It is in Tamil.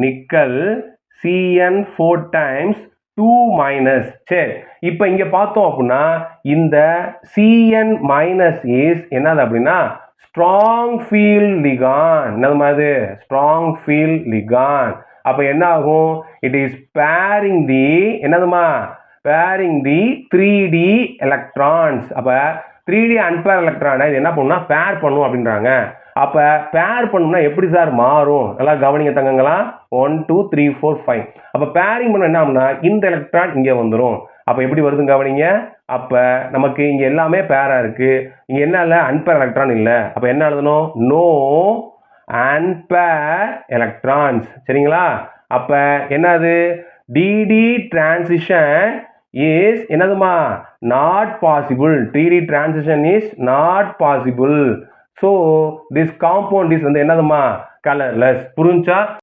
Nickel Cn4 times 2 minus. சரி, இப்போ இங்க பார்த்தோம் அப்படின்னா இந்த Cn minus is என்னது அப்படின்னா strong field ligand. என்னது மாதிரி strong field ligand. அப்ப என்ன ஆகும்? It is pairing the என்னதுமா pairing the 3D electrons. அப்ப 3D unpair electron இது என்ன பண்ணும்னா பேர் பண்ணும் அப்படின்றாங்க. அப்ப பேர் பண்ணணும்னா எப்படி சார் மாறும்? நல்லா கவனிங்க தங்கங்களா. 1 2 3 4 5. அப்ப பேரிங் பண்ண என்ன ஆகும்னா இந்த எலக்ட்ரான் இங்க வந்துரும். அப்ப எப்படி வருதுன்னு கவனிங்க. அப்ப நமக்கு இங்க எல்லாமே பேரா இருக்கு. இங்க என்ன இல்ல அன்பேர் எலக்ட்ரான் இல்ல. அப்ப என்ன எழுதணும்? No unpaired electrons. சரிங்களா? அப்ப என்னது DD transition is என்னதுமா not possible. DD transition is not possible. So this compound is வந்து என்னதுமா colorless. புரிஞ்சா?